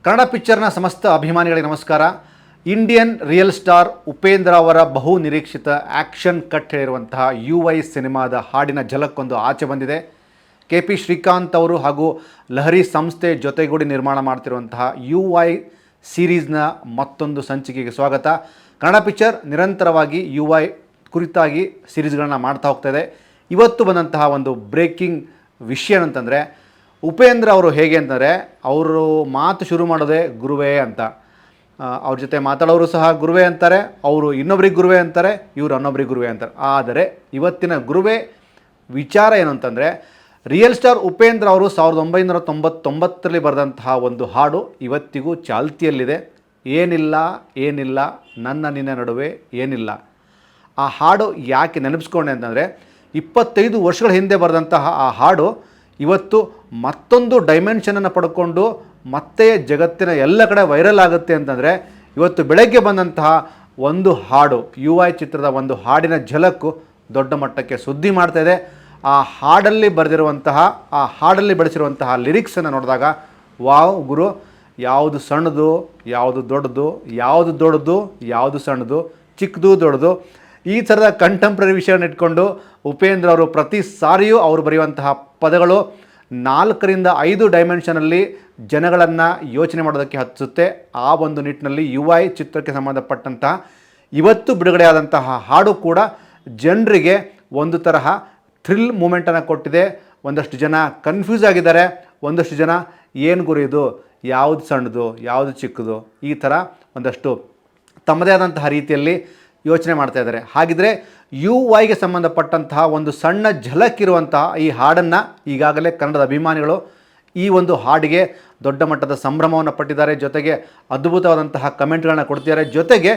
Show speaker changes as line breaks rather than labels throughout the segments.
ಕನ್ನಡ ಪಿಕ್ಚರ್ನ ಸಮಸ್ತ ಅಭಿಮಾನಿಗಳಿಗೆ ನಮಸ್ಕಾರ. ಇಂಡಿಯನ್ ರಿಯಲ್ ಸ್ಟಾರ್ ಉಪೇಂದ್ರ ಅವರ ಬಹು ನಿರೀಕ್ಷಿತ ಆ್ಯಕ್ಷನ್ ಕಟ್ ಹೇಳಿರುವಂತಹ UI ಸಿನಿಮಾದ ಹಾಡಿನ ಝಲಕ್ಕೊಂದು ಆಚೆ ಬಂದಿದೆ. KP ಶ್ರೀಕಾಂತ್ ಅವರು ಹಾಗೂ ಲಹರಿ ಸಂಸ್ಥೆ ಜೊತೆಗೂಡಿ ನಿರ್ಮಾಣ ಮಾಡ್ತಿರುವಂತಹ UI ಸೀರೀಸ್ನ ಮತ್ತೊಂದು ಸಂಚಿಕೆಗೆ ಸ್ವಾಗತ. ಕನ್ನಡ ಪಿಕ್ಚರ್ ನಿರಂತರವಾಗಿ UI ಕುರಿತಾಗಿ ಸೀರೀಸ್ಗಳನ್ನ ಮಾಡ್ತಾ ಹೋಗ್ತಾಯಿದೆ. ಇವತ್ತು ಬಂದಂತಹ ಒಂದು ಬ್ರೇಕಿಂಗ್ ವಿಷಯ ಅಂತಂದರೆ, ಉಪೇಂದ್ರ ಅವರು ಹೇಗೆ ಅಂತಂದರೆ, ಅವರು ಮಾತು ಶುರು ಮಾಡೋದೇ ಗುರುವೇ ಅಂತ. ಅವ್ರ ಜೊತೆ ಮಾತಾಡೋರು ಸಹ ಗುರುವೇ ಅಂತಾರೆ, ಅವರು ಇನ್ನೊಬ್ರಿಗೆ ಗುರುವೇ ಅಂತಾರೆ, ಇವರು ಅನ್ನೊಬ್ರಿಗೆ ಗುರುವೇ ಅಂತಾರೆ. ಆದರೆ ಇವತ್ತಿನ ಗುರುವೇ ವಿಚಾರ ಏನು ಅಂತಂದರೆ, ರಿಯಲ್ ಸ್ಟಾರ್ ಉಪೇಂದ್ರ ಅವರು 1999ರಲ್ಲಿ ಬರೆದಂತಹ ಒಂದು ಹಾಡು ಇವತ್ತಿಗೂ ಚಾಲ್ತಿಯಲ್ಲಿದೆ. ಏನಿಲ್ಲ ಏನಿಲ್ಲ ನನ್ನ ನಿನ್ನ ನಡುವೆ ಏನಿಲ್ಲ. ಆ ಹಾಡು ಯಾಕೆ ನೆನಪಿಸ್ಕೊಂಡೆ ಅಂತಂದರೆ, 25 ವರ್ಷಗಳ ಹಿಂದೆ ಬರೆದಂತಹ ಆ ಹಾಡು ಇವತ್ತು ಮತ್ತೊಂದು ಡೈಮೆನ್ಷನನ್ನು ಪಡ್ಕೊಂಡು ಮತ್ತೆ ಜಗತ್ತಿನ ಎಲ್ಲ ಕಡೆ ವೈರಲ್ ಆಗುತ್ತೆ ಅಂತಂದರೆ, ಇವತ್ತು ಬೆಳಗ್ಗೆ ಬಂದಂತಹ ಒಂದು ಹಾಡು, UI ಚಿತ್ರದ ಒಂದು ಹಾಡಿನ ಝಲಕ್ಕು ದೊಡ್ಡ ಮಟ್ಟಕ್ಕೆ ಸುದ್ದಿ ಮಾಡ್ತಾಯಿದೆ. ಆ ಹಾಡಲ್ಲಿ ಬರೆದಿರುವಂತಹ, ಆ ಹಾಡಲ್ಲಿ ಬಳಸಿರುವಂತಹ ಲಿರಿಕ್ಸನ್ನು ನೋಡಿದಾಗ ವಾವ್ ಗುರು, ಯಾವುದು ಸಣ್ಣದು ಯಾವುದು ದೊಡ್ಡದು, ಯಾವುದು ದೊಡ್ಡದು ಯಾವುದು ಸಣ್ಣದು, ಚಿಕ್ಕದು ದೊಡ್ಡದು, ಈ ಥರದ ಕಂಟೆಂಪ್ರರಿ ವಿಷಯವನ್ನು ಇಟ್ಕೊಂಡು ಉಪೇಂದ್ರ ಅವರು ಪ್ರತಿ ಸಾರಿಯೂ ಅವರು ಬರೆಯುವಂತಹ ಪದಗಳು 4ರಿಂದ 5 ಡೈಮೆನ್ಷನಲ್ಲಿ ಜನಗಳನ್ನು ಯೋಚನೆ ಮಾಡೋದಕ್ಕೆ ಹತ್ತಿಸುತ್ತೆ. ಆ ಒಂದು ನಿಟ್ಟಿನಲ್ಲಿ UI ಚಿತ್ರಕ್ಕೆ ಸಂಬಂಧಪಟ್ಟಂತಹ ಇವತ್ತು ಬಿಡುಗಡೆಯಾದಂತಹ ಹಾಡು ಕೂಡ ಜನರಿಗೆ ಒಂದು ತರಹ ಥ್ರಿಲ್ ಮೂಮೆಂಟನ್ನು ಕೊಟ್ಟಿದೆ. ಒಂದಷ್ಟು ಜನ ಕನ್ಫ್ಯೂಸ್ ಆಗಿದ್ದಾರೆ, ಒಂದಷ್ಟು ಜನ ಏನು ಗುರು ಇದು, ಯಾವುದು ಸಣ್ಣದು ಯಾವುದು ಚಿಕ್ಕದು, ಈ ಥರ ಒಂದಷ್ಟು ತಮ್ಮದೇ ಆದಂತಹ ರೀತಿಯಲ್ಲಿ ಯೋಚನೆ ಮಾಡ್ತಾ ಇದ್ದಾರೆ. ಹಾಗಿದ್ರೆ UYಗೆ ಸಂಬಂಧಪಟ್ಟಂತಹ ಒಂದು ಸಣ್ಣ ಝಲಕ್ ಇರುವಂತಹ ಈ ಹಾಡನ್ನು ಈಗಾಗಲೇ ಕನ್ನಡದ ಅಭಿಮಾನಿಗಳು ಈ ಒಂದು ಹಾಡಿಗೆ ದೊಡ್ಡ ಮಟ್ಟದ ಸಂಭ್ರಮವನ್ನು ಪಟ್ಟಿದ್ದಾರೆ. ಜೊತೆಗೆ ಅದ್ಭುತವಾದಂತಹ ಕಮೆಂಟ್ಗಳನ್ನ ಕೊಡ್ತಿದ್ದಾರೆ. ಜೊತೆಗೆ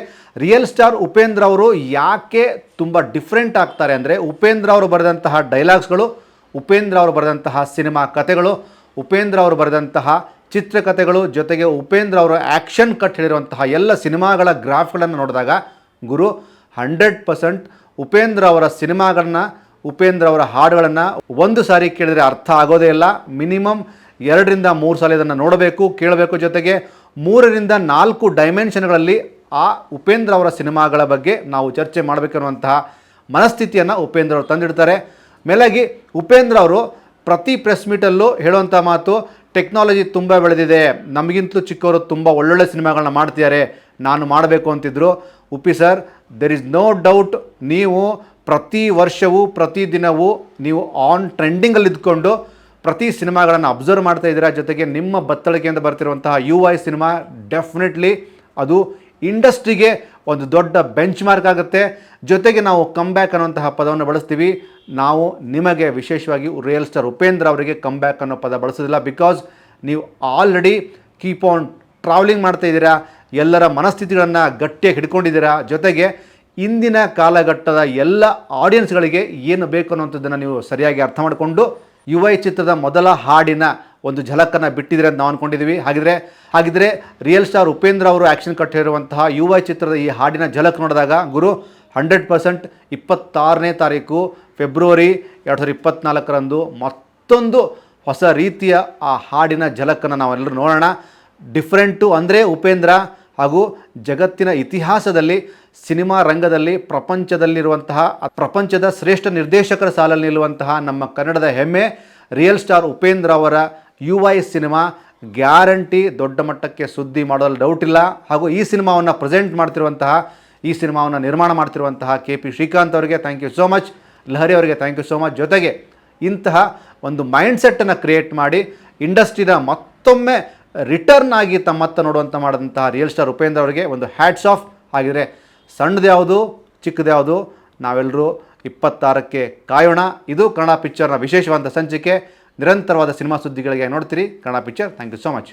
ರಿಯಲ್ ಸ್ಟಾರ್ ಉಪೇಂದ್ರ ಅವರು ಯಾಕೆ ತುಂಬ ಡಿಫ್ರೆಂಟ್ ಆಗ್ತಾರೆ ಅಂದರೆ, ಉಪೇಂದ್ರ ಅವರು ಬರೆದಂತಹ ಡೈಲಾಗ್ಸ್ಗಳು, ಉಪೇಂದ್ರ ಅವರು ಬರೆದಂತಹ ಸಿನಿಮಾ ಕಥೆಗಳು, ಉಪೇಂದ್ರ ಅವರು ಬರೆದಂತಹ ಚಿತ್ರಕಥೆಗಳು, ಜೊತೆಗೆ ಉಪೇಂದ್ರ ಅವರ ಆ್ಯಕ್ಷನ್ ಕಟ್ ಹೇಳಿರುವಂತಹ ಎಲ್ಲ ಸಿನಿಮಾಗಳ ಗ್ರಾಫ್ಗಳನ್ನು ನೋಡಿದಾಗ ಗುರು 100% ಉಪೇಂದ್ರ ಅವರ ಸಿನಿಮಾಗಳನ್ನ, ಉಪೇಂದ್ರ ಅವರ ಹಾಡುಗಳನ್ನು ಒಂದು ಸಾರಿ ಕೇಳಿದರೆ ಅರ್ಥ ಆಗೋದೇ ಇಲ್ಲ. ಮಿನಿಮಮ್ 2ರಿಂದ 3 ಸಾಲ ಇದನ್ನು ನೋಡಬೇಕು, ಕೇಳಬೇಕು. ಜೊತೆಗೆ 3ರಿಂದ 4 ಡೈಮೆನ್ಷನ್ಗಳಲ್ಲಿ ಆ ಉಪೇಂದ್ರ ಅವರ ಸಿನಿಮಾಗಳ ಬಗ್ಗೆ ನಾವು ಚರ್ಚೆ ಮಾಡಬೇಕನ್ನುವಂತಹ ಮನಸ್ಥಿತಿಯನ್ನು ಉಪೇಂದ್ರ ಅವರು ತಂದಿಡ್ತಾರೆ. ಮೇಲಾಗಿ ಉಪೇಂದ್ರ ಅವರು ಪ್ರತಿ ಪ್ರೆಸ್ ಮೀಟಲ್ಲೂ ಹೇಳುವಂಥ ಮಾತು, ಟೆಕ್ನಾಲಜಿ ತುಂಬ ಬೆಳೆದಿದೆ, ನಮಗಿಂತಲೂ ಚಿಕ್ಕವರು ತುಂಬ ಒಳ್ಳೊಳ್ಳೆ ಸಿನಿಮಾಗಳನ್ನ ಮಾಡ್ತಿದ್ದಾರೆ, ನಾನು ಮಾಡಬೇಕು ಅಂತಿದ್ರು. Uppi sir, there is no doubt, ನೀವು ಪ್ರತಿ ವರ್ಷವೂ ಪ್ರತಿದಿನವೂ ನೀವು ಟ್ರೆಂಡಿಂಗಲ್ಲಿ ಇದ್ಕೊಂಡು ಪ್ರತಿ ಸಿನಿಮಾಗಳನ್ನು ಅಬ್ಸರ್ವ್ ಮಾಡ್ತಾ ಇದ್ದೀರಾ. ಜೊತೆಗೆ ನಿಮ್ಮ ಬತ್ತಳಿಕೆಯಿಂದ ಬರ್ತಿರುವಂತಹ UI ಸಿನಿಮಾ ಡೆಫಿನೆಟ್ಲಿ ಅದು ಇಂಡಸ್ಟ್ರಿಗೆ ಒಂದು ದೊಡ್ಡ ಬೆಂಚ್ ಮಾರ್ಕ್ ಆಗುತ್ತೆ. ಜೊತೆಗೆ ನಾವು ಕಮ್ಬ್ಯಾಕ್ ಅನ್ನುವಂತಹ ಪದವನ್ನು ಬಳಸ್ತೀವಿ. ನಾವು ನಿಮಗೆ ವಿಶೇಷವಾಗಿ ರಿಯಲ್ ಸ್ಟಾರ್ ಉಪೇಂದ್ರ ಅವರಿಗೆ ಕಮ್ಬ್ಯಾಕ್ ಅನ್ನೋ ಪದ ಬಳಸೋದಿಲ್ಲ. ಬಿಕಾಸ್ ನೀವು ಆಲ್ರೆಡಿ ಕೀಪ್ ಆನ್ ಟ್ರಾವೆಲಿಂಗ್ ಮಾಡ್ತಾ ಇದ್ದೀರಾ, ಎಲ್ಲರ ಮನಸ್ಥಿತಿಗಳನ್ನು ಗಟ್ಟಿಯಾಗಿ ಹಿಡ್ಕೊಂಡಿದ್ದೀರಾ. ಜೊತೆಗೆ ಇಂದಿನ ಕಾಲಘಟ್ಟದ ಎಲ್ಲ ಆಡಿಯನ್ಸ್ಗಳಿಗೆ ಏನು ಬೇಕು ಅನ್ನೋಂಥದ್ದನ್ನು ನೀವು ಸರಿಯಾಗಿ ಅರ್ಥ ಮಾಡಿಕೊಂಡು UI ಚಿತ್ರದ ಮೊದಲ ಹಾಡಿನ ಒಂದು ಝಲಕ್ಕನ್ನು ಬಿಟ್ಟಿದ್ದೀರ ಅಂತ ನಾವು ಅಂದ್ಕೊಂಡಿದ್ದೀವಿ. ಹಾಗಿದ್ರೆ ರಿಯಲ್ ಸ್ಟಾರ್ ಉಪೇಂದ್ರ ಅವರು ಆ್ಯಕ್ಷನ್ ಕಟ್ ಹೇಳಿರುವಂತಹ UI ಚಿತ್ರದ ಈ ಹಾಡಿನ ಝಲಕ್ ನೋಡಿದಾಗ ಗುರು 100% 26ನೇ ತಾರೀಕು ಫೆಬ್ರವರಿ 2024ರಂದು ಮತ್ತೊಂದು ಹೊಸ ರೀತಿಯ ಆ ಹಾಡಿನ ಝಲಕ್ಕನ್ನು ನಾವೆಲ್ಲರೂ ನೋಡೋಣ. ಡಿಫ್ರೆಂಟು ಅಂದರೆ ಉಪೇಂದ್ರ ಹಾಗೂ ಜಗತ್ತಿನ ಇತಿಹಾಸದಲ್ಲಿ, ಸಿನಿಮಾ ರಂಗದಲ್ಲಿ, ಪ್ರಪಂಚದ ಶ್ರೇಷ್ಠ ನಿರ್ದೇಶಕರ ಸಾಲಲ್ಲಿ ನಿಲ್ಲುವಂತಹ ನಮ್ಮ ಕನ್ನಡದ ಹೆಮ್ಮೆ ರಿಯಲ್ ಸ್ಟಾರ್ ಉಪೇಂದ್ರ ಅವರ UI ಸಿನಿಮಾ ಗ್ಯಾರಂಟಿ ದೊಡ್ಡ ಮಟ್ಟಕ್ಕೆ ಸುದ್ದಿ ಮಾಡೋದ್ರಲ್ಲಿ ಡೌಟ್ ಇಲ್ಲ. ಹಾಗೂ ಈ ಸಿನಿಮಾವನ್ನು ಪ್ರೆಸೆಂಟ್ ಮಾಡ್ತಿರುವಂತಹ, ಈ ಸಿನಿಮಾವನ್ನು ನಿರ್ಮಾಣ ಮಾಡ್ತಿರುವಂತಹ KP ಶ್ರೀಕಾಂತ್ ಅವರಿಗೆ thank you so much, Lahari ಅವರಿಗೆ ಥ್ಯಾಂಕ್ ಯು ಸೋ ಮಚ್. ಜೊತೆಗೆ ಇಂತಹ ಒಂದು ಮೈಂಡ್ಸೆಟ್ಟನ್ನು ಕ್ರಿಯೇಟ್ ಮಾಡಿ ಇಂಡಸ್ಟ್ರಿನ ಮತ್ತೊಮ್ಮೆ ರಿಟರ್ನ್ ಆಗಿ ತಮ್ಮತ್ತ ನೋಡುವಂಥ ಮಾಡಿದಂತಹ ರಿಯಲ್ ಸ್ಟಾರ್ ಉಪೇಂದ್ರ ಅವರಿಗೆ ಒಂದು ಹ್ಯಾಟ್ಸ್ ಆಫ್. ಹಾಗಿದ್ರೆ ಸಣ್ಣದು ಯಾವುದು ಚಿಕ್ಕದು ಯಾವುದು, ನಾವೆಲ್ಲರೂ 26ಕ್ಕೆ ಕಾಯೋಣ. ಇದು ಕನ್ನಡ ಪಿಕ್ಚರ್ನ ವಿಶೇಷವಾದ ಸಂಚಿಕೆ. ನಿರಂತರವಾದ ಸಿನಿಮಾ ಸುದ್ದಿಗಳಿಗೆ ನೋಡ್ತೀರಿ Kannada picture. Thank you so much.